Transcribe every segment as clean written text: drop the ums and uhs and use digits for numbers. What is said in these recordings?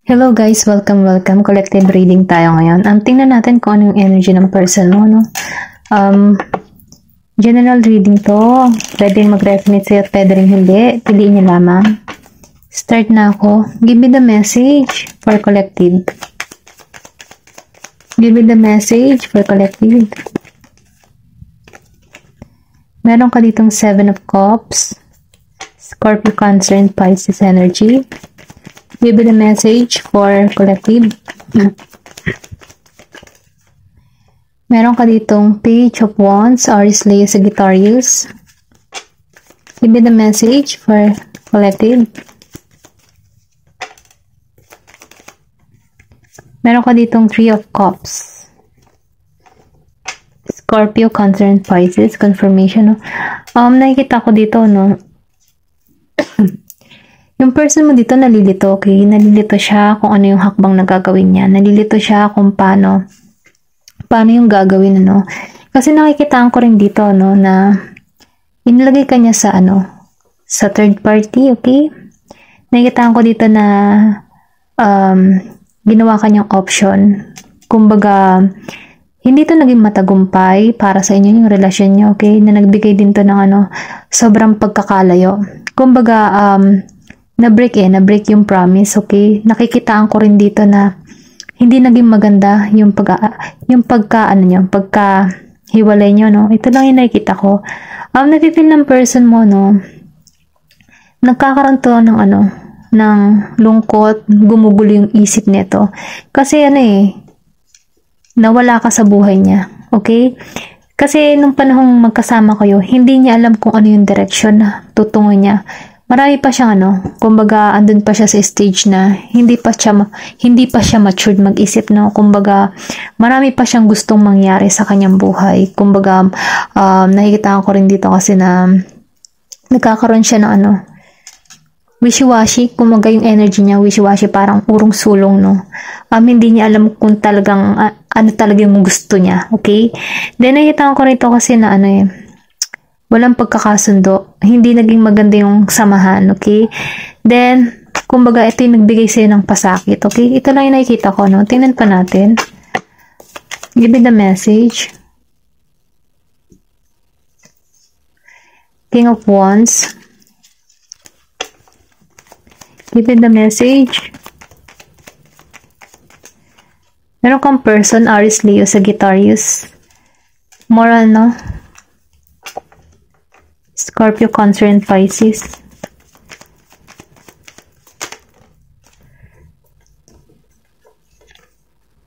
Hello guys, welcome. Collective reading tayo ngayon. Tingnan natin kung ano yung energy ng person mo, no? General reading to. Pwedeng mag-resonate sa'yo at pwede rin hindi. Piliin niyo lamang. Start na ako. Give me the message for collective. Give me the message for collective. Meron ka ditong 7 of Cups. Scorpio, Cancer, and Pisces energy. Give me the message for collective. Meron ka ditong Page of Wands, Aries, Leo, Sagittarius. Give me the message for collective. Meron ka ditong Three of Cups. Scorpio, Cancer, and Pisces. Confirmation, no? Nakikita ko dito, no? Yung person mo dito nalilito, okay? Nalilito siya kung ano yung hakbang na gagawin niya. Nalilito siya kung paano yung gagawin, ano? Kasi nakikitaan ko rin dito, no, na inilagay ka niya sa, sa third party, okay? Nakikitaan ko dito na ginawa ka niyang option. Kumbaga, hindi to naging matagumpay para sa inyo yung relasyon niyo, okay? Na nagbigay din to ng, sobrang pagkakalayo. Kumbaga, na-break yung promise, okay? Nakikitaan ko rin dito na hindi naging maganda yung pagka-hiwalay nyo, no? Ito lang yung nakikita ko. Napipil ng person mo, no? Nagkakaroon to ng, ng lungkot, gumugulo yung isip nito. Kasi, nawala ka sa buhay niya, okay? Kasi, nung panahong magkasama kayo, hindi niya alam kung ano yung direksyon na tutungo niya. Marami pa siyang kumbaga andun pa siya sa stage na hindi pa siya matured mag-isip, no. Kumbaga marami pa siyang gustong mangyari sa kanyang buhay. Kumbaga nakikita ko rin dito kasi na nagkakaroon siya ng wishy-washy. Kumbaga yung energy niya wishy-washy, parang urong sulong, no. Hindi niya alam kung talagang ano talaga yung gusto niya, okay? Then nakikita ko rito kasi na walang pagkakasundo. Hindi naging maganda yung samahan, okay? Then, kumbaga, ito yung nagbigay sa'yo ng pasakit, okay? Ito lang yung nakikita ko, no? Tingnan pa natin. Give me the message. King of Wands. Give me the message. Meron kang person, Aries, Leo, Sagittarius. Moral, no? Scorpio, Cancer, and Pisces.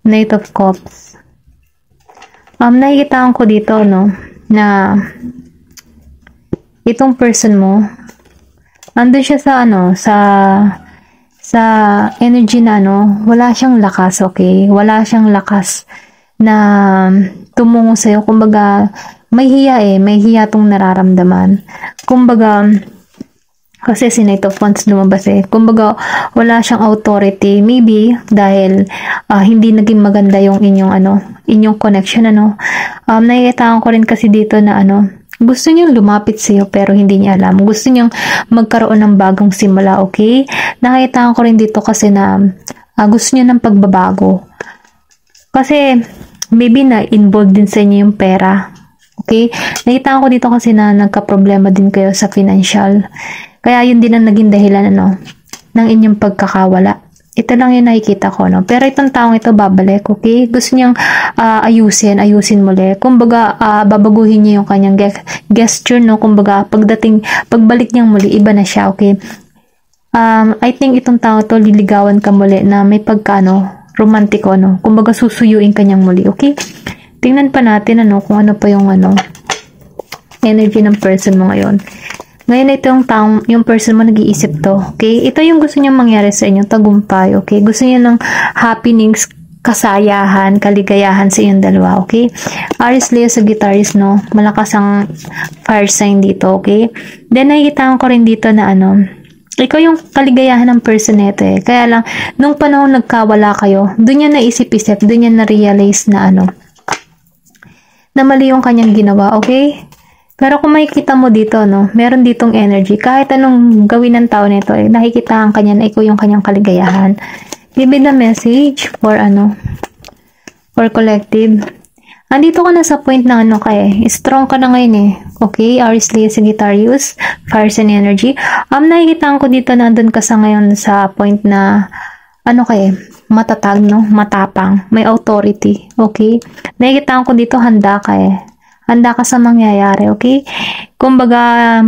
Knight of Cups. Nakikitaan ko dito, no, na itong person mo, andun siya sa, sa energy na, wala siyang lakas, okay? Wala siyang lakas na tumungo sa'yo. Kumbaga, may hiya tong nararamdaman. Kumbaga, kasi si Knight of Wands lumabas Kumbaga, wala siyang authority. Maybe, dahil hindi naging maganda yung inyong connection, nakikita ko rin kasi dito na, gusto niyang lumapit sa'yo pero hindi niya alam. Gusto niyang magkaroon ng bagong simula, okay? Nakikita ko rin dito kasi na gusto niya ng pagbabago. Kasi, maybe na involved din sa inyo yung pera. Okay? Nakita ko dito kasi na nagka-problema din kayo sa financial. Kaya yun din ang naging dahilan ng inyong pagkakawala. Ito lang yung nakikita ko, no? Pero itong taong ito babalik, okay? Gusto niyang ayusin muli. Kumbaga, babaguhin niya yung kanyang gesture, no? Kumbaga, pagbalik niyang muli, iba na siya, okay? I think itong tao to liligawan ka muli na may romantiko, no? Kumbaga, susuyuin kanyang muli, okay? Tingnan pa natin, kung ano pa yung, energy ng person mo ngayon. Ngayon, itong taong, yung person mo nag-iisip to, okay? Ito yung gusto niyang mangyari sa inyo, tagumpay, okay? Gusto niya ng happenings, kasayahan, kaligayahan sa inyong dalawa, okay? Aries, Leo, Sagittarius, no? Malakas ang fire sign dito, okay? Then, nakikita ko rin dito na, ikaw yung kaligayahan ng person nito, Kaya lang, nung panahon nagkawala kayo, doon niya naisip-isip, doon niya na-realize na, na mali yung kanyang ginawa, okay? Pero kung makikita mo dito, meron ditong energy. Kahit anong gawin ng tao nito, nakikita ang kanya na ikaw yung kanyang kaligayahan. Give me the message for for collective. Andito ka na sa point na strong ka na ngayon eh. Okay, Aries, Leo, Sagittarius, fire sign energy. Nakikita ko dito nandun ka sa ngayon sa point na matatag, no? Matapang, may authority, okay? Nakikita ko dito handa ka eh. Handa ka sa mangyayari, okay? Kumbaga,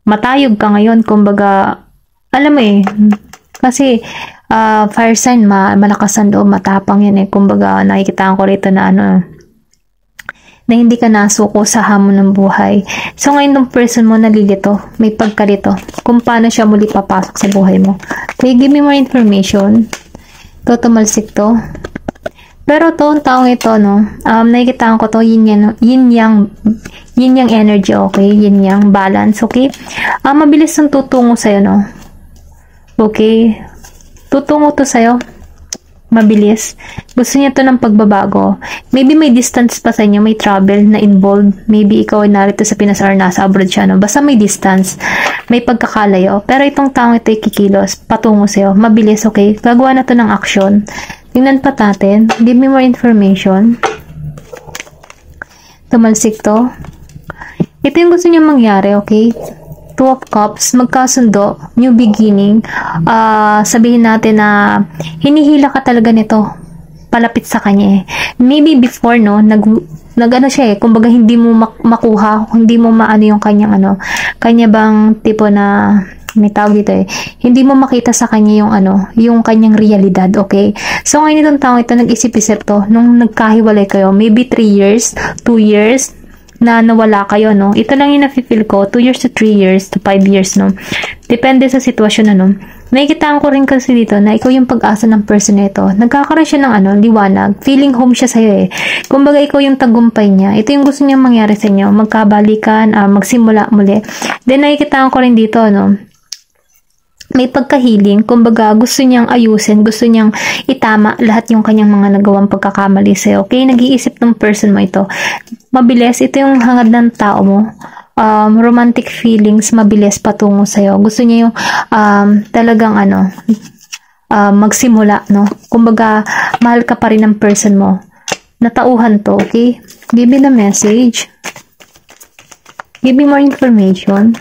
matayog ka ngayon, kumbaga, alam mo eh, kasi fire sign, malakas ang loob, matapang yan eh. Kumbaga, nakikita ko rito na na hindi ka nasuko sa hamon ng buhay. So, ngayon ng person mo nalilito, may pagkalito, kung paano siya muli papasok sa buhay mo. Okay, give me more information. Tumalsik to. Pero ang taong ito, no, nakikita ko to, yin yang energy, okay? Yin yang balance, okay? Mabilis ang tutungo sa'yo, no? Okay? Tutungo to sa'yo. Mabilis. Gusto niya to ng pagbabago. Maybe may distance pa sa inyo, may travel na involved. Maybe ikaw ay narito sa Pinas or nasa abroad siya, no? Basta may distance. May pagkakalayo. Pero itong taong ito ay kikilos. Patungo sa'yo. Mabilis, okay? Gagawa na to ng action. Tingnan pa natin. Give me more information. Tumalsik to. Ito yung gusto niya mangyari, okay? Two of Cups, magkasundo, new beginning. Sabihin natin na hinihila ka talaga nito palapit sa kanya eh. Maybe before, no, nag-ano siya eh, kumbaga hindi mo makuha, hindi mo maano yung kanyang kanya bang tipo na may tawag dito eh, hindi mo makita sa kanya yung yung kanyang realidad, okay? So ngayon itong taong ito, nag-isip-isip to, nung nagkahiwalay kayo, maybe 3 years, 2 years, na nawala kayo, no? Ito lang yung nafe-feel ko, 2 years to 3 years to 5 years, no? Depende sa sitwasyon, Nakikitaan ko rin kasi dito na ikaw yung pag-asa ng person na ito. Nagkakaroon siya ng liwanag. Feeling home siya sa'yo eh. Kumbaga ikaw yung tagumpay niya. Ito yung gusto niya mangyari sa inyo. Magkabalikan, magsimula muli. Then nakikitaan ko rin dito, may pagkahiling, kumbaga gusto niyang ayusin, gusto niyang itama lahat yung kanyang mga nagawang pagkakamali sa'yo. Okay, nag-iisip ng person mo ito. Mabilis, ito yung hangad ng tao mo. Romantic feelings, mabilis patungo sa'yo. Gusto niya yung talagang magsimula, no? Kumbaga, mahal ka pa rin ng person mo. Natauhan to, okay? Give me the message. Give me more information.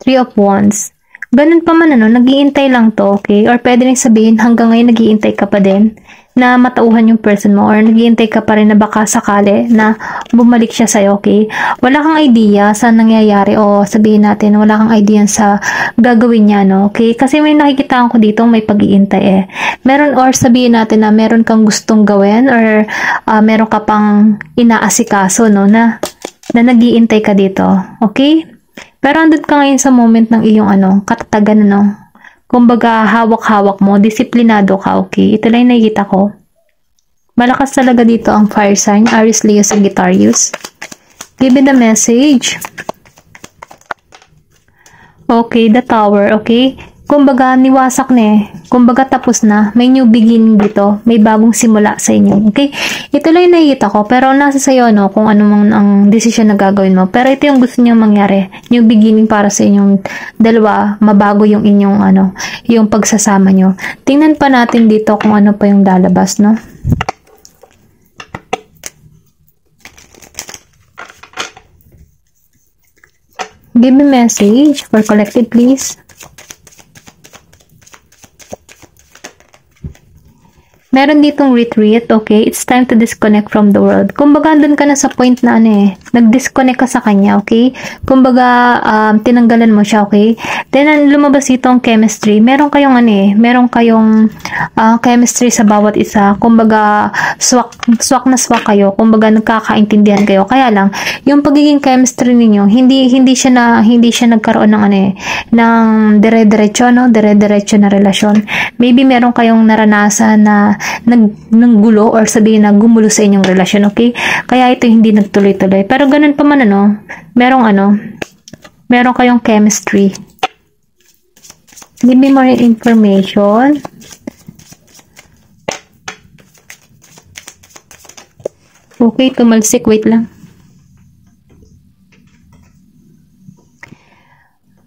3 of Wands. Ganun pa man, nag-iintay lang to, okay? Or pwede rin sabihin, hanggang ngayon nag-iintay ka pa din na matauhan yung person mo, or nag-iintay ka pa rin na baka sakali na bumalik siya sa'yo, okay? Wala kang idea sa nangyayari, o sabihin natin, wala kang idea sa gagawin niya, no? Okay? Kasi may nakikita ko dito, may pag-iintay eh. Meron, or sabihin natin na meron kang gustong gawin, or meron ka pang inaasikaso, no? Na nag-iintay ka dito, okay? Pero andun ka ngayon sa moment ng iyong katatagan, kumbaga hawak-hawak mo, disiplinado ka, okay? Ito lang nakikita ko. Malakas talaga dito ang fire sign, Aries, Leo, Sagittarius. Give me the message. Okay, the Tower, okay? Kumbaga, niwasak na eh. Kumbaga, tapos na. May new beginning dito. May bagong simula sa inyo. Okay? Ito lang yung nakikita ko. Pero nasa sayo, kung ano mang ang decision na gagawin mo. Pero ito yung gusto niyo mangyari. New beginning para sa inyong dalawa. Mabago yung inyong, yung pagsasama nyo. Tingnan pa natin dito kung ano pa yung lalabas, no? Give me message for collective, please. Meron ditong retreat, okay? It's time to disconnect from the world. Kumbaga, andun ka na sa point na nag-disconnect ka sa kanya, okay? Kumbaga, tinanggalan mo siya, okay? Then, lumabas dito ang chemistry. Meron kayong chemistry sa bawat isa. Kumbaga, swak na swak kayo. Kumbaga, nagkakaintindihan kayo. Kaya lang, yung pagiging chemistry ninyo, hindi siya nagkaroon ng dire-diretso, dire-diretso na relasyon. Maybe meron kayong naranasan na ng gulo, or sabihin na gumulo sa inyong relasyon, okay? Kaya ito hindi nagtuloy-tuloy. Pero ganun pa man, meron kayong chemistry. Give me more information. Okay, tumalsik. Wait lang.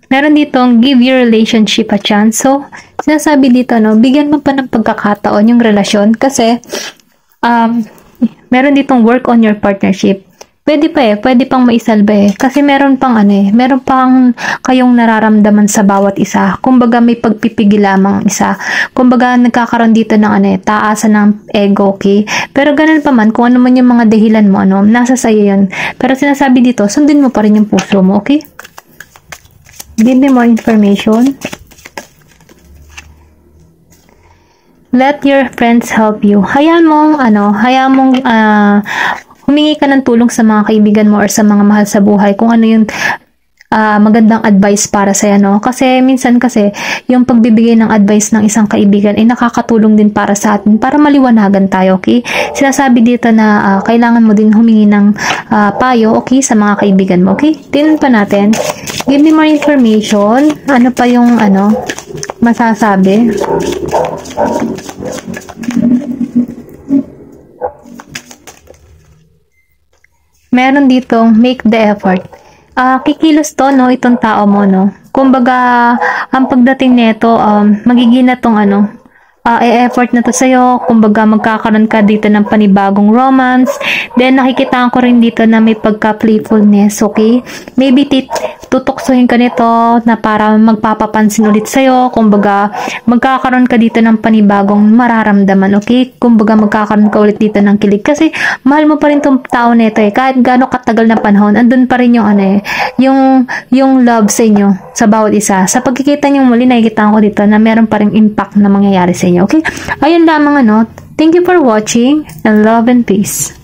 Meron ditong give your relationship a chance. So, sinasabi dito, no, bigyan mo pa ng pagkakataon yung relasyon kasi, meron ditong work on your partnership. Pwede pa pwede pang maisalba kasi meron pang meron pang kayong nararamdaman sa bawat isa. Kumbaga may pagpipigil lamang isa. Kumbaga nagkakaroon dito ng taasan ng ego, okay? Pero ganun pa man, kung ano man yung mga dahilan mo, nasa sayo yun. Pero sinasabi dito, sundin mo pa rin yung puso mo, okay? Give me more information. Let your friends help you. Hayaan mong humingi ka ng tulong sa mga kaibigan mo or sa mga mahal sa buhay kung ano yung magandang advice para sa'yo, no? Kasi minsan yung pagbibigay ng advice ng isang kaibigan ay nakakatulong din para sa atin, para maliwanagan tayo, okay? Sinasabi dito na kailangan mo din humingi ng payo, okay, sa mga kaibigan mo, okay? Tingnan pa natin. Give me more information. Ano pa yung masasabi? Meron ditong make the effort. Kikilos to, no, itong tao mo, no. Kumbaga, ang pagdating nito, magiging na tong e-effort na to sa'yo. Kumbaga, magkakaroon ka dito ng panibagong romance. Then, nakikita ko rin dito na may pagka-playfulness, okay? Maybe tutuksohin ka nito na para magpapapansin ulit sa'yo. Kumbaga, magkakaroon ka dito ng panibagong mararamdaman, okay? Kumbaga, magkakaroon ka ulit dito ng kilig. Kasi, mahal mo pa rin tong tao nito Kahit gaano katagal na panahon, andun pa rin yung yung love sa inyo, sa bawat isa. Sa pagkikita niyo muli, nakikita ko dito na meron pa rin impact na mangyayari sa inyo. Okay? Ayun lamang Thank you for watching and love and peace.